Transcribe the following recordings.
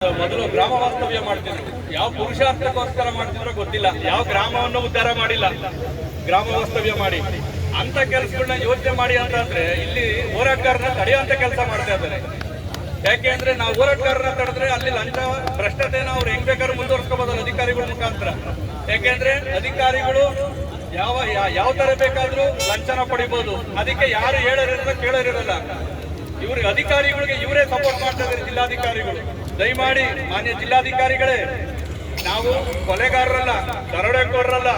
ಮೊದಲು ಗ್ರಾಮ ವಾಸ್ತವ್ಯ ಮಾಡ್ತಿದ್ರು. ಯಾವ ಪುರುಷಾರ್ಥಕ್ಕೋಸ್ಕರ ಮಾಡ್ತಿದ್ರೋ ಗೊತ್ತಿಲ್ಲ. ಯಾವ ಗ್ರಾಮವನ್ನು ಉದ್ಧಾರ ಮಾಡಿಲ್ಲ. ಗ್ರಾಮ ವಾಸ್ತವ್ಯ ಮಾಡಿ ಅಂತ ಕೆಲಸಗಳನ್ನ ಯೋಚನೆ ಮಾಡಿ ಅಂತಂದ್ರೆ ಇಲ್ಲಿ ಹೋರಾಟಗಾರನ ತಡೆಯುವಂತ ಕೆಲಸ ಮಾಡ್ತಾ ಇದ್ದಾರೆ. ಯಾಕೆ ಅಂದ್ರೆ ನಾವು ಹೋರಾಟಗಾರನ ತಡೆದ್ರೆ ಅಲ್ಲಿ ಲಂಚ ಭ್ರಷ್ಟತೆನ ಅವ್ರು ಹೆಂಗ್ ಬೇಕಾದ್ರೂ ಮುಂದುವರ್ಸ್ಕೋಬಹುದು ಅಧಿಕಾರಿಗಳ ಮುಖಾಂತರ. ಯಾಕೆಂದ್ರೆ ಅಧಿಕಾರಿಗಳು ಯಾವ ತರ ಬೇಕಾದ್ರೂ ಲಂಚನ ಪಡಿಬಹುದು. ಅದಕ್ಕೆ ಯಾರು ಹೇಳೋರಿರಲ್ಲ ಕೇಳೋರಿರಲ್ಲ. ಇವ್ರಿಗೆ ಅಧಿಕಾರಿಗಳಿಗೆ ಇವರೇ ಸಪೋರ್ಟ್ ಮಾಡ್ತಾ ಇದ್ದಾರೆ ಜಿಲ್ಲಾಧಿಕಾರಿಗಳು. ದಯಮಾಡಿ ಮಾನ್ಯ ಜಿಲ್ಲಾಧಿಕಾರಿಗಳೇ, ನಾವು ಕೊಲೆಗಾರರಲ್ಲ, ದರೋಡೆಕೋರರಲ್ಲ,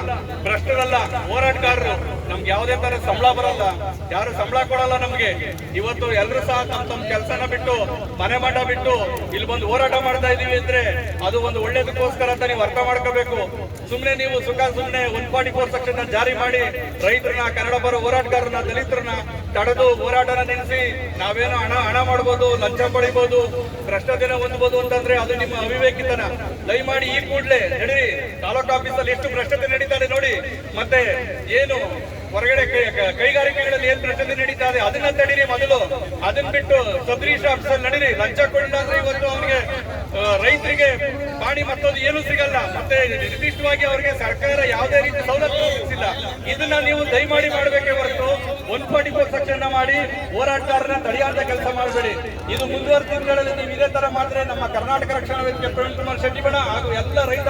ಭ್ರಷ್ಟರಲ್ಲ, ಹೋರಾಟಗಾರರು. ನಮ್ಗೆ ಯಾವುದೇ ತರ ಸಂಬಳ ಬರಲ್ಲ, ಯಾರು ಸಂಬಳ ಕೊಡಲ್ಲ ನಮ್ಗೆ. ಇವತ್ತು ಎಲ್ಲರೂ ಸಹ ತಮ್ಮ ಕೆಲಸನ ಬಿಟ್ಟು ಮನೆ ಮಠ ಬಿಟ್ಟು ಇಲ್ಲಿ ಬಂದು ಹೋರಾಟ ಮಾಡ್ತಾ ಇದೀವಿ ಅಂದ್ರೆ ಅದು ಒಂದು ಒಳ್ಳೇದಕ್ಕೋಸ್ಕರ ಅಂತ ನೀವು ಅರ್ಥ ಮಾಡ್ಕೋಬೇಕು. ಸುಮ್ನೆ ನೀವು ಸುಮ್ನೆ 144 ಸೆಕ್ಷನ್ ಜಾರಿ ಮಾಡಿ ರೈತರನ್ನ, ಕನ್ನಡ ಬರೋ ಹೋರಾಟಗಾರರನ್ನ, ದಲಿತರನ್ನ ತಡೆದು ಹೋರಾಟನ ನಿಲ್ಲಿಸಿ ನಾವೇನೋ ಹಣ ಮಾಡಬಹುದು, ಲಂಚ ಪಡಿಬಹುದು, ಭ್ರಷ್ಟತೆನ ಹೊಂದಬಹುದು ಅಂತಂದ್ರೆ ಅದು ನಿಮ್ಮ ಅವಿವೇಕಿತನ. ದಯಮಾಡಿ ಈ ಕೂಡಲೇ ನಡೀರಿ. ತಾಲೂಕು ಆಫೀಸಲ್ಲಿ ಎಷ್ಟು ಭ್ರಷ್ಟತೆ ನಡೀತಾರೆ ನೋಡಿ. ಮತ್ತೆ ಏನು ಹೊರಗಡೆ ಕೈಗಾರಿಕೆಗಳಲ್ಲಿ ಏನ್ ಭ್ರಷ್ಟತೆ ನಡೀತಾ ಇದೆ ಅದನ್ನ ತಡೀರಿ ಮೊದಲು. ಅದನ್ನ ಬಿಟ್ಟು ಸಬ್ರಿಜಿಸ್ಟ್ರಿ ಆಫೀಸಲ್ಲಿ ನಡೀರಿ. ಲಂಚ ಕೊಡಲಿಲ್ಲ ಅಂದ್ರೆ ಇವತ್ತು ಅವನಿಗೆ ರೈತರಿಗೆ ಪಾಣಿ ಮತ್ತೊಂದು ಏನೂ ಸಿಗಲ್ಲ. ಮತ್ತೆ ನಿರ್ದಿಷ್ಟವಾಗಿ ಅವರಿಗೆ ಸರ್ಕಾರ ಯಾವುದೇ ರೀತಿ ಸವಲತ್ತು ಸಿಗಿಲ್ಲ. ಇದನ್ನ ನೀವು ದಯಮಾಡಿ ಮಾಡಬೇಕೇ ಹೊರತು 144 ಸೆಕ್ಷನ್ ಮಾಡಿ ಹೋರಾಟಗಾರರನ್ನ ತಡೆಯುವಂತ ಕೆಲಸ ಮಾಡಬೇಡಿ. ಇದು ಮುಂದುವರೆದ ದಿನಗಳಲ್ಲಿ ನೀವು ಇದೇ ತರ ಮಾಡಿದ್ರೆ ನಮ್ಮ ಕರ್ನಾಟಕ ರಕ್ಷಣಾ ವೇದಿಕೆ ಪ್ರವೀಣ್ ಕುಮಾರ್ ಶೆಟ್ಟಿ ಬಣ ಹಾಗೂ ಎಲ್ಲ ರೈತ